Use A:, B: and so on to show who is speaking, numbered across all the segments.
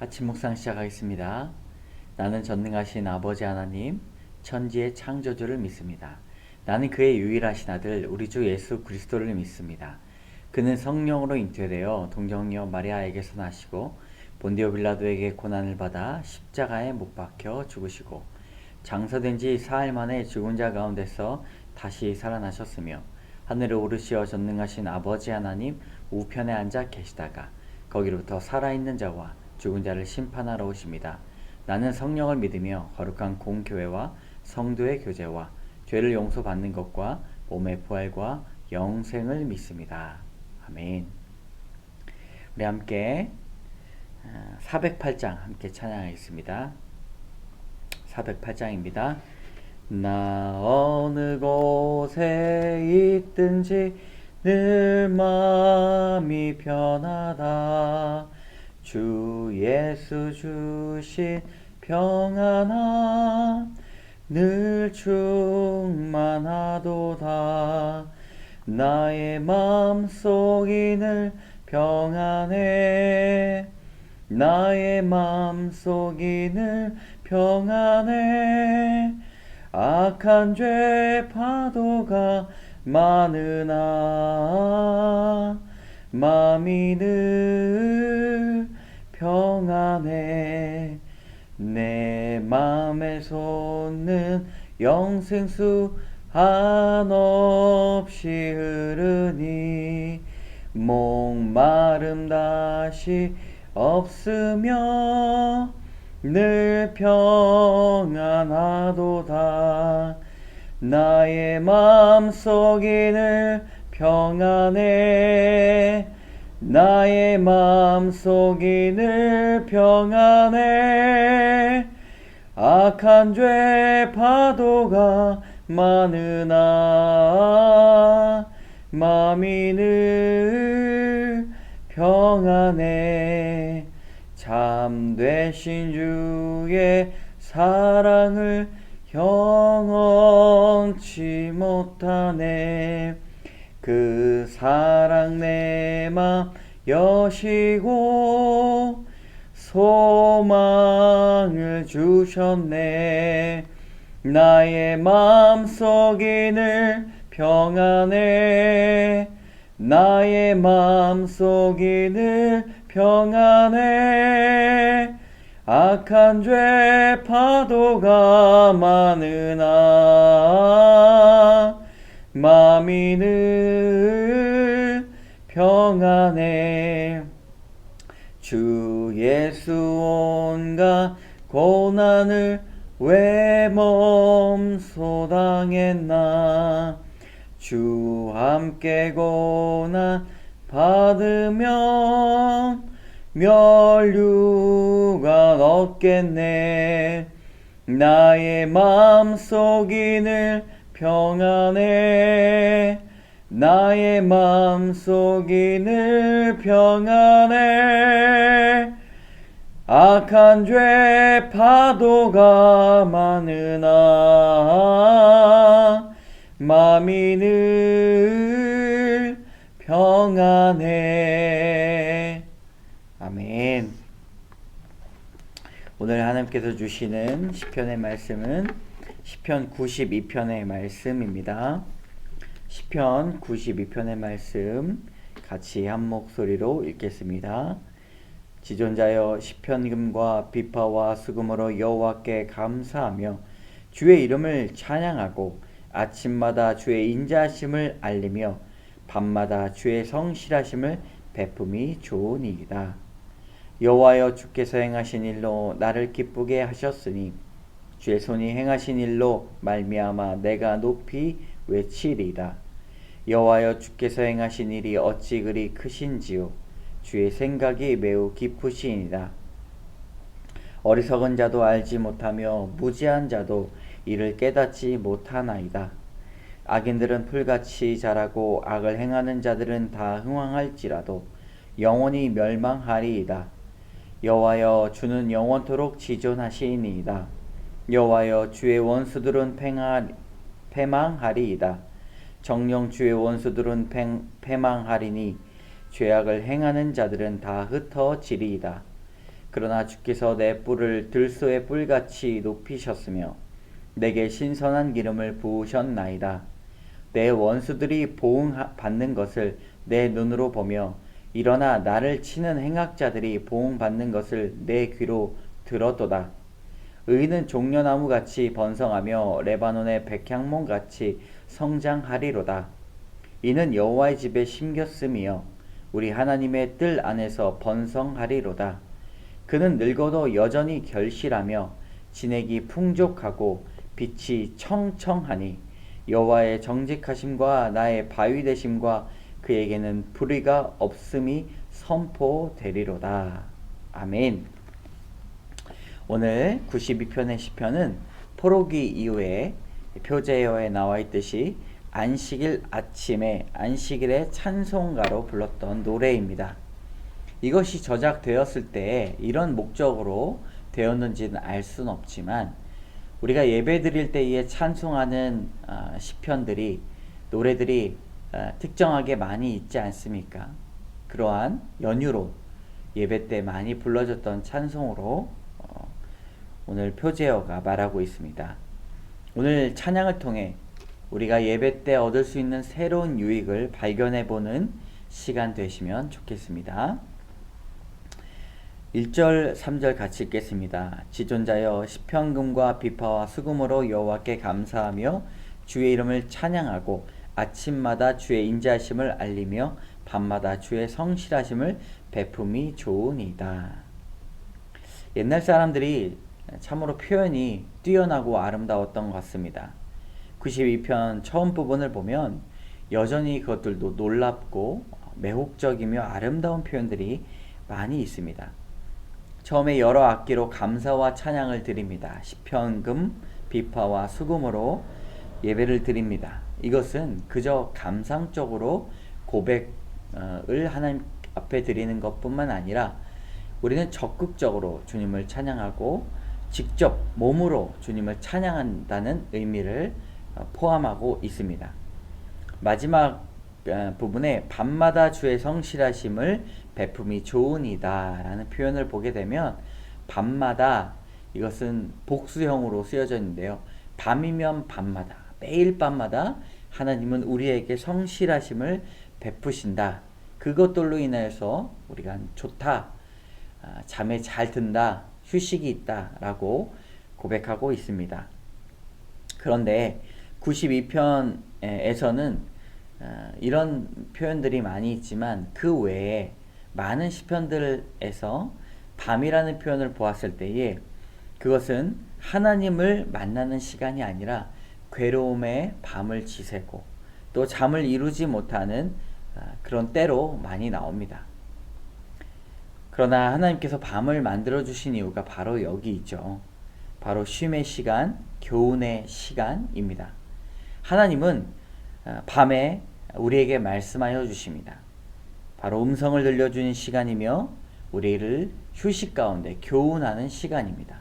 A: 아침 묵상 시작하겠습니다. 나는 전능하신 아버지 하나님, 천지의 창조주를 믿습니다. 나는 그의 유일하신 아들, 우리 주 예수 그리스도를 믿습니다. 그는 성령으로 잉태되어 동정녀 마리아에게서 나시고 본디오 빌라도에게 고난을 받아 십자가에 못 박혀 죽으시고 장사된 지 사흘 만에 죽은 자 가운데서 다시 살아나셨으며 하늘에 오르시어 전능하신 아버지 하나님 우편에 앉아 계시다가 거기로부터 살아있는 자와 죽은 자를 심판하러 오십니다. 나는 성령을 믿으며 거룩한 공교회와 성도의 교제와 죄를 용서받는 것과 몸의 부활과 영생을 믿습니다. 아멘. 우리 함께 408장 함께 찬양하겠습니다. 408장입니다. 나 어느 곳에 있든지 늘 마음이 편하다. 주 예수 주신 평안아 늘 충만하도다. 나의 마음속이 늘 평안해. 나의 마음속이 늘 평안해. 악한 죄 파도가 많으나 마음이 늘 평안해. 내 맘에 솟는 영생수 한없이 흐르니 목마름 다시 없으며 늘 평안하도다. 나의 마음속이 늘 평안해. 나의 마음속이 늘 평안해. 악한 죄 파도가 많으나 마음이 늘 평안해. 참되신 주의 사랑을 영원치 못하네. 그 사랑 내 맘 여시고 소망을 주셨네. 나의 마음속이 늘 평안해. 나의 마음속이 늘 평안해. 악한 죄 파도가 많으나 마음이 늘 평안해. 주 예수 온갖 고난을 왜 몸소 당했나. 주 함께 고난 받으면 면류관 얻겠네. 나의 마음속이 늘 평안해. 나의 마음속이 늘 평안해. 악한 죄 파도가 많으나 마음이 늘 평안해. 아멘. 오늘 하나님께서 주시는 시편의 말씀은 시편 92편의 말씀입니다. 시편 92편의 말씀 같이 한 목소리로 읽겠습니다. 지존자여 시편금과 비파와 수금으로 여호와께 감사하며 주의 이름을 찬양하고 아침마다 주의 인자하심을 알리며 밤마다 주의 성실하심을 베품이 좋으니이다. 여호와여 주께서 행하신 일로 나를 기쁘게 하셨으니 주의 손이 행하신 일로 말미암아 내가 높이 외치리이다. 여호와여 주께서 행하신 일이 어찌 그리 크신지요. 주의 생각이 매우 깊으시이니이다. 어리석은 자도 알지 못하며 무지한 자도 이를 깨닫지 못하나이다. 악인들은 풀같이 자라고 악을 행하는 자들은 다 흥황할지라도 영원히 멸망하리이다. 여호와여 주는 영원토록 지존하시니이다. 여호와여 주의 원수들은 패망하리이다. 정녕 주의 원수들은 패망하리니 죄악을 행하는 자들은 다 흩어지리이다. 그러나 주께서 내 뿔을 들소의 뿔같이 높이셨으며 내게 신선한 기름을 부으셨나이다. 내 원수들이 보응받는 것을 내 눈으로 보며 일어나 나를 치는 행악자들이 보응받는 것을 내 귀로 들었도다. 의인은 종려나무같이 번성하며 레바논의 백향목같이 성장하리로다. 이는 여호와의 집에 심겼음이여 우리 하나님의 뜰 안에서 번성하리로다. 그는 늙어도 여전히 결실하며 진액이 풍족하고 빛이 청청하니 여호와의 정직하심과 나의 바위 되심과 그에게는 불의가 없음이 선포되리로다. 아멘. 오늘 92편의 시편은 포로기 이후에 표제어에 나와 있듯이 안식일 아침에 안식일의 찬송가로 불렀던 노래입니다. 이것이 저작되었을 때 이런 목적으로 되었는지는 알 수는 없지만 우리가 예배 드릴 때에 찬송하는 시편들이 노래들이 특정하게 많이 있지 않습니까? 그러한 연유로 예배 때 많이 불러졌던 찬송으로 오늘 표제어가 말하고 있습니다. 오늘 찬양을 통해 우리가 예배 때 얻을 수 있는 새로운 유익을 발견해보는 시간 되시면 좋겠습니다. 1절, 3절 같이 읽겠습니다. 지존자여 시편금과 비파와 수금으로 여호와께 감사하며 주의 이름을 찬양하고 아침마다 주의 인자하심을 알리며 밤마다 주의 성실하심을 베품이 좋으니이다. 옛날 사람들이 참으로 표현이 뛰어나고 아름다웠던 것 같습니다. 92편 처음 부분을 보면 여전히 그것들도 놀랍고 매혹적이며 아름다운 표현들이 많이 있습니다. 처음에 여러 악기로 감사와 찬양을 드립니다. 시편금, 비파와 수금으로 예배를 드립니다. 이것은 그저 감상적으로 고백을 하나님 앞에 드리는 것뿐만 아니라 우리는 적극적으로 주님을 찬양하고 직접 몸으로 주님을 찬양한다는 의미를 포함하고 있습니다. 마지막 부분에 밤마다 주의 성실하심을 베품이 좋으니이다 라는 표현을 보게 되면 밤마다 이것은 복수형으로 쓰여져 있는데요. 밤이면 밤마다 매일 밤마다 하나님은 우리에게 성실하심을 베푸신다. 그것들로 인해서 우리가 좋다, 잠에 잘 든다, 휴식이 있다 라고 고백하고 있습니다. 그런데 92편에서는 이런 표현들이 많이 있지만 그 외에 많은 시편들에서 밤이라는 표현을 보았을 때에 그것은 하나님을 만나는 시간이 아니라 괴로움의 밤을 지새고 또 잠을 이루지 못하는 그런 때로 많이 나옵니다. 그러나 하나님께서 밤을 만들어 주신 이유가 바로 여기 있죠. 바로 쉼의 시간, 교훈의 시간입니다. 하나님은 밤에 우리에게 말씀하여 주십니다. 바로 음성을 들려주는 시간이며 우리를 휴식 가운데 교훈하는 시간입니다.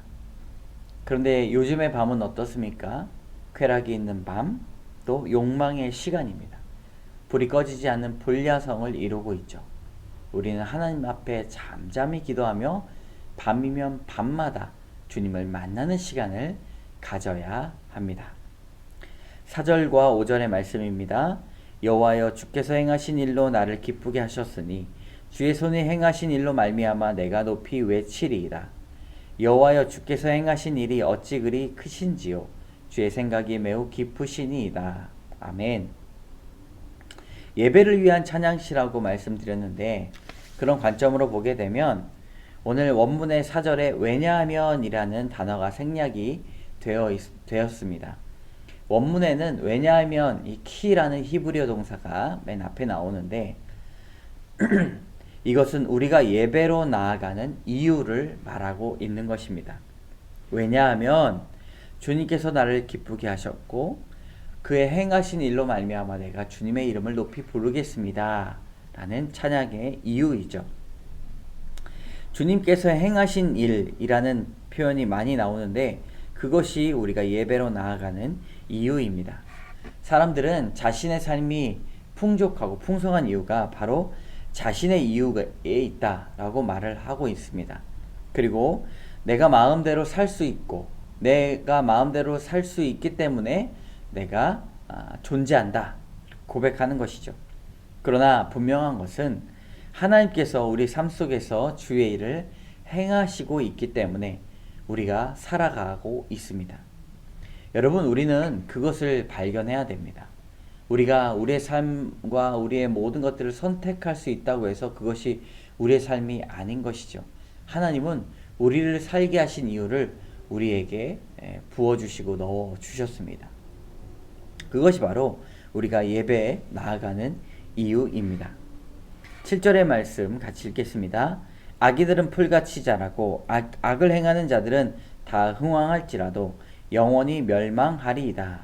A: 그런데 요즘의 밤은 어떻습니까? 쾌락이 있는 밤, 또 욕망의 시간입니다. 불이 꺼지지 않는 불야성을 이루고 있죠. 우리는 하나님 앞에 잠잠히 기도하며 밤이면 밤마다 주님을 만나는 시간을 가져야 합니다. 4절과 5절의 말씀입니다. 여호와여 주께서 행하신 일로 나를 기쁘게 하셨으니 주의 손이 행하신 일로 말미암아 내가 높이 외치리이다. 여호와여 주께서 행하신 일이 어찌 그리 크신지요 주의 생각이 매우 깊으시니이다. 아멘. 예배를 위한 찬양시라고 말씀드렸는데 그런 관점으로 보게 되면 오늘 원문의 4절에 왜냐하면 이라는 단어가 생략이 되었습니다. 원문에는 왜냐하면 이 키라는 히브리어 동사가 맨 앞에 나오는데 이것은 우리가 예배로 나아가는 이유를 말하고 있는 것입니다. 왜냐하면 주님께서 나를 기쁘게 하셨고 그의 행하신 일로 말미암아 내가 주님의 이름을 높이 부르겠습니다 라는 찬양의 이유이죠. 주님께서 행하신 일이라는 표현이 많이 나오는데 그것이 우리가 예배로 나아가는 이유입니다. 사람들은 자신의 삶이 풍족하고 풍성한 이유가 바로 자신의 이유에 있다라고 말을 하고 있습니다. 그리고 내가 마음대로 살 수 있고 내가 마음대로 살 수 있기 때문에 내가 존재한다 고백하는 것이죠. 그러나 분명한 것은 하나님께서 우리 삶 속에서 주의 일을 행하시고 있기 때문에 우리가 살아가고 있습니다. 여러분, 우리는 그것을 발견해야 됩니다. 우리가 우리의 삶과 우리의 모든 것들을 선택할 수 있다고 해서 그것이 우리의 삶이 아닌 것이죠. 하나님은 우리를 살게 하신 이유를 우리에게 부어주시고 넣어주셨습니다. 그것이 바로 우리가 예배에 나아가는 이유입니다. 7절의 말씀 같이 읽겠습니다. 악인들은 풀같이 자라고 악을 행하는 자들은 다 흥왕할지라도 영원히 멸망하리이다.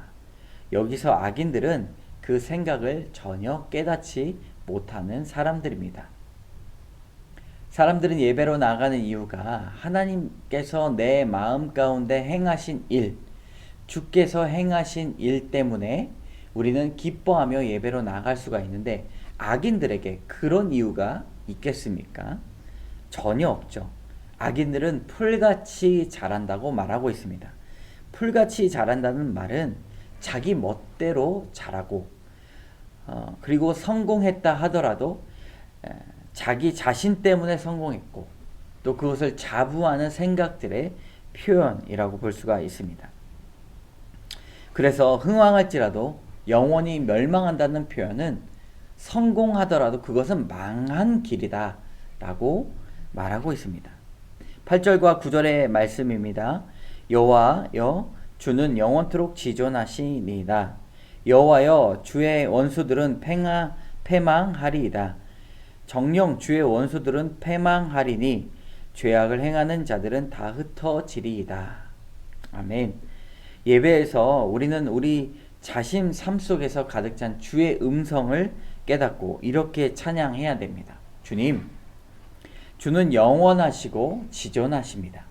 A: 여기서 악인들은 그 생각을 전혀 깨닫지 못하는 사람들입니다. 사람들은 예배로 나가는 이유가 하나님께서 내 마음 가운데 행하신 일, 주께서 행하신 일 때문에 우리는 기뻐하며 예배로 나갈 수가 있는데 악인들에게 그런 이유가 있겠습니까? 전혀 없죠. 악인들은 풀같이 자란다고 말하고 있습니다. 풀같이 자란다는 말은 자기 멋대로 자라고 그리고 성공했다 하더라도 자기 자신 때문에 성공했고 또 그것을 자부하는 생각들의 표현이라고 볼 수가 있습니다. 그래서 흥왕할지라도 영원히 멸망한다는 표현은 성공하더라도 그것은 망한 길이다 라고 말하고 있습니다. 8절과 9절의 말씀입니다. 여호와여 주는 영원토록 지존하시니이다. 여호와여 주의 원수들은 패망하리이다. 정녕 주의 원수들은 패망하리니 죄악을 행하는 자들은 다 흩어지리이다. 아멘. 예배에서 우리는 우리 자신 삶 속에서 가득 찬 주의 음성을 깨닫고 이렇게 찬양해야 됩니다. 주는 영원하시고 지존하십니다.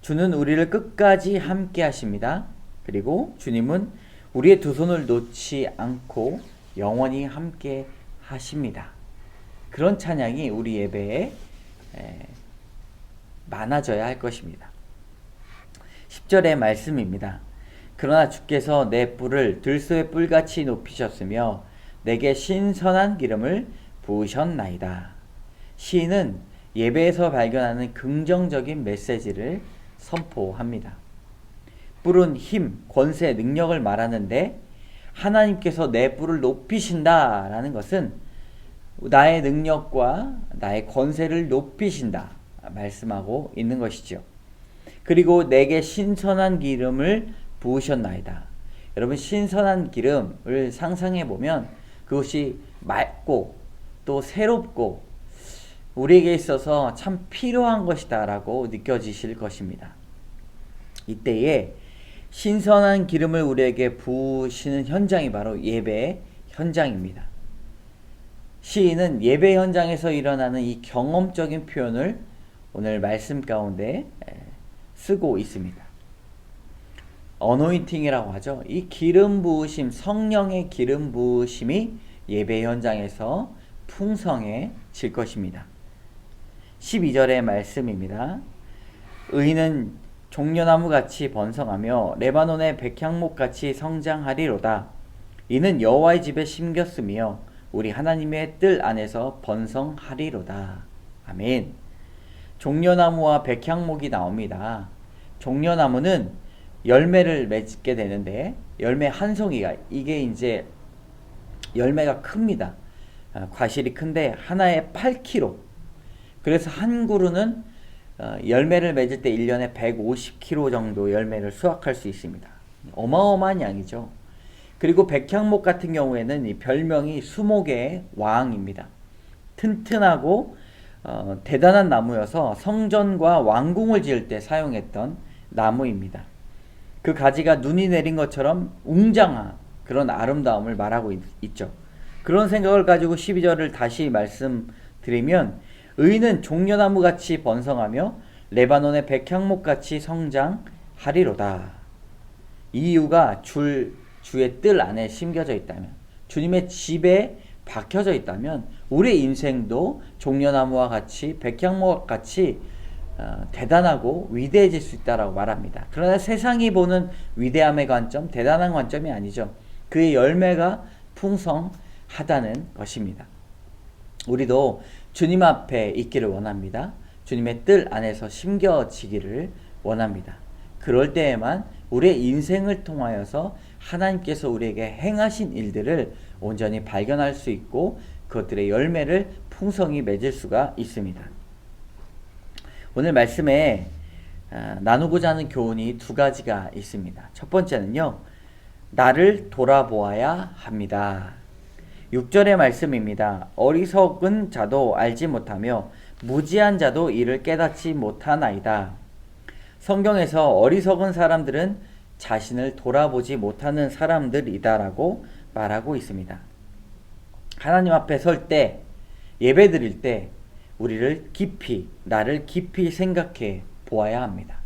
A: 주는 우리를 끝까지 함께 하십니다. 그리고 주님은 우리의 두 손을 놓지 않고 영원히 함께 하십니다. 그런 찬양이 우리 예배에 많아져야 할 것입니다. 10절의 말씀입니다. 그러나 주께서 내 뿔을 들소의 뿔같이 높이셨으며 내게 신선한 기름을 부으셨나이다. 시인은 예배에서 발견하는 긍정적인 메시지를 선포합니다. 뿔은 힘, 권세, 능력을 말하는데 하나님께서 내 뿔을 높이신다라는 것은 나의 능력과 나의 권세를 높이신다 말씀하고 있는 것이죠. 그리고 내게 신선한 기름을 부으셨나이다. 여러분, 신선한 기름을 상상해 보면 그것이 맑고 또 새롭고 우리에게 있어서 참 필요한 것이다 라고 느껴지실 것입니다. 이때에 신선한 기름을 우리에게 부으시는 현장이 바로 예배 현장입니다. 시인은 예배 현장에서 일어나는 이 경험적인 표현을 오늘 말씀 가운데 쓰고 있습니다. 어노인팅이라고 하죠. 이 기름 부으심, 성령의 기름 부으심이 예배 현장에서 풍성해질 것입니다. 12절의 말씀입니다. 의인은 종려나무같이 번성하며 레바논의 백향목같이 성장하리로다. 이는 여호와의 집에 심겼으며 우리 하나님의 뜰 안에서 번성하리로다. 아멘. 종려나무와 백향목이 나옵니다. 종려나무는 열매를 맺게 되는데 열매 한 송이가 이게 이제 열매가 큽니다. 과실이 큰데 하나에 8kg. 그래서 한 그루는 열매를 맺을 때 1년에 150kg 정도 열매를 수확할 수 있습니다. 어마어마한 양이죠. 그리고 백향목 같은 경우에는 이 별명이 수목의 왕입니다. 튼튼하고 대단한 나무여서 성전과 왕궁을 지을 때 사용했던 나무입니다. 그 가지가 눈이 내린 것처럼 웅장한 그런 아름다움을 말하고 있죠. 그런 생각을 가지고 12절을 다시 말씀드리면 의인은 종려나무같이 번성하며 레바논의 백향목같이 성장하리로다. 이 이유가 주의 뜰 안에 심겨져 있다면 주님의 집에 박혀져 있다면 우리의 인생도 종려나무와 같이 백향목과 같이 대단하고 위대해질 수 있다라고 말합니다. 그러나 세상이 보는 위대함의 관점, 대단한 관점이 아니죠. 그의 열매가 풍성하다는 것입니다. 우리도 주님 앞에 있기를 원합니다. 주님의 뜰 안에서 심겨지기를 원합니다. 그럴 때에만 우리의 인생을 통하여서 하나님께서 우리에게 행하신 일들을 온전히 발견할 수 있고 그것들의 열매를 풍성히 맺을 수가 있습니다. 오늘 말씀에 나누고자 하는 교훈이 두 가지가 있습니다. 첫 번째는요, 나를 돌아보아야 합니다. 6절의 말씀입니다. 어리석은 자도 알지 못하며 무지한 자도 이를 깨닫지 못하나이다. 성경에서 어리석은 사람들은 자신을 돌아보지 못하는 사람들이다라고 말하고 있습니다. 하나님 앞에 설 때, 예배 드릴 때 나를 깊이 생각해 보아야 합니다.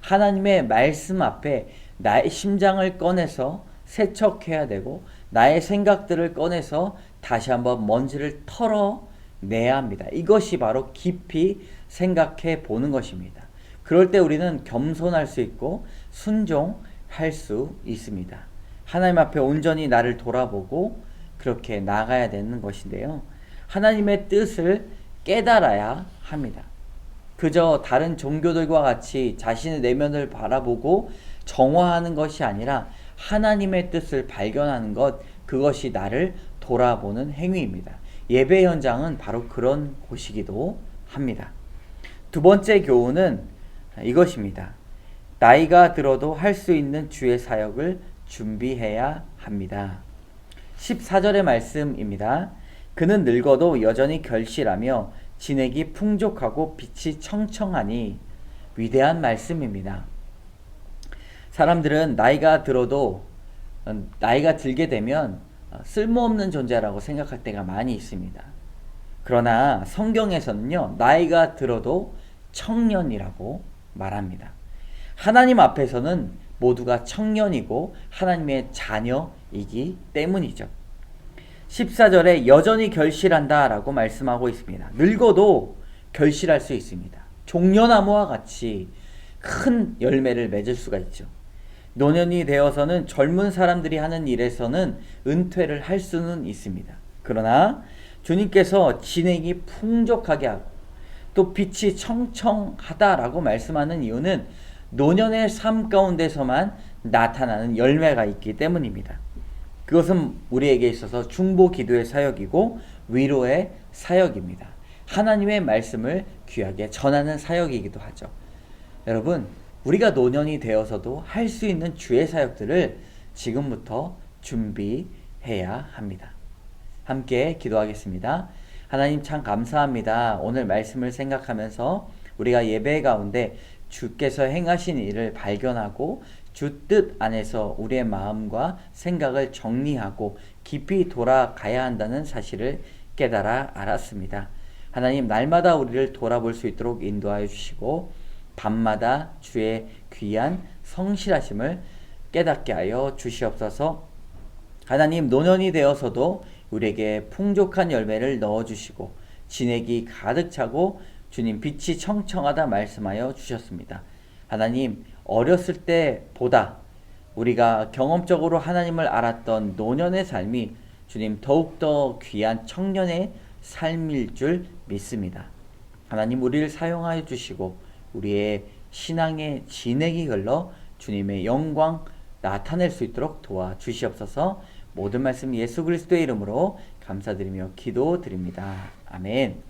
A: 하나님의 말씀 앞에 나의 심장을 꺼내서 세척해야 되고 나의 생각들을 꺼내서 다시 한번 먼지를 털어내야 합니다. 이것이 바로 깊이 생각해 보는 것입니다. 그럴 때 우리는 겸손할 수 있고 순종할 수 있습니다. 하나님 앞에 온전히 나를 돌아보고 그렇게 나가야 되는 것인데요. 하나님의 뜻을 깨달아야 합니다. 그저 다른 종교들과 같이 자신의 내면을 바라보고 정화하는 것이 아니라 하나님의 뜻을 발견하는 것, 그것이 나를 돌아보는 행위입니다. 예배 현장은 바로 그런 곳이기도 합니다. 두 번째 교훈은 이것입니다. 나이가 들어도 할 수 있는 주의 사역을 준비해야 합니다. 14절의 말씀입니다. 그는 늙어도 여전히 결실하며 진액이 풍족하고 빛이 청청하니. 위대한 말씀입니다. 사람들은 나이가 들게 되면 쓸모없는 존재라고 생각할 때가 많이 있습니다. 그러나 성경에서는요, 나이가 들어도 청년이라고 말합니다. 하나님 앞에서는 모두가 청년이고 하나님의 자녀이기 때문이죠. 14절에 여전히 결실한다 라고 말씀하고 있습니다. 늙어도 결실할 수 있습니다. 종려나무와 같이 큰 열매를 맺을 수가 있죠. 노년이 되어서는 젊은 사람들이 하는 일에서는 은퇴를 할 수는 있습니다. 그러나 주님께서 진액이 풍족하게 하고 또 빛이 청청하다라고 말씀하는 이유는 노년의 삶 가운데서만 나타나는 열매가 있기 때문입니다. 그것은 우리에게 있어서 중보 기도의 사역이고 위로의 사역입니다. 하나님의 말씀을 귀하게 전하는 사역이기도 하죠. 여러분, 우리가 노년이 되어서도 할 수 있는 주의 사역들을 지금부터 준비해야 합니다. 함께 기도하겠습니다. 하나님 참 감사합니다. 오늘 말씀을 생각하면서 우리가 예배 가운데 주께서 행하신 일을 발견하고 주 뜻 안에서 우리의 마음과 생각을 정리하고 깊이 돌아가야 한다는 사실을 깨달아 알았습니다. 하나님, 날마다 우리를 돌아볼 수 있도록 인도하여 주시고 밤마다 주의 귀한 성실하심을 깨닫게 하여 주시옵소서. 하나님, 노년이 되어서도 우리에게 풍족한 열매를 넣어주시고 진액이 가득 차고 주님 빛이 청청하다 말씀하여 주셨습니다. 하나님, 어렸을 때보다 우리가 경험적으로 하나님을 알았던 노년의 삶이 주님 더욱더 귀한 청년의 삶일 줄 믿습니다. 하나님, 우리를 사용하여 주시고 우리의 신앙의 진액이 흘러 주님의 영광 나타낼 수 있도록 도와주시옵소서. 모든 말씀 예수 그리스도의 이름으로 감사드리며 기도드립니다. 아멘.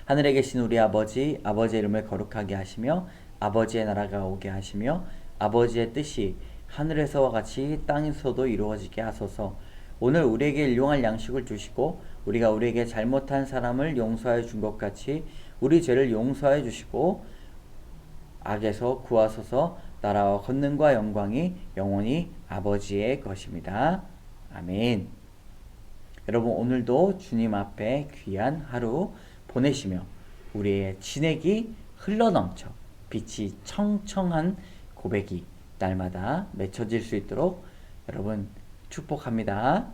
A: 하늘에 계신 우리 아버지, 아버지의 이름을 거룩하게 하시며 아버지의 나라가 오게 하시며 아버지의 뜻이 하늘에서와 같이 땅에서도 이루어지게 하소서. 오늘 우리에게 일용할 양식을 주시고 우리가 우리에게 잘못한 사람을 용서하여 준 것 같이 우리 죄를 용서하여 주시고 악에서 구하소서. 나라와 권능과 영광이 영원히 아버지의 것입니다. 아멘. 여러분, 오늘도 주님 앞에 귀한 하루 보내시며 우리의 진액이 흘러넘쳐 빛이 청청한 고백이 날마다 맺혀질 수 있도록 여러분 축복합니다.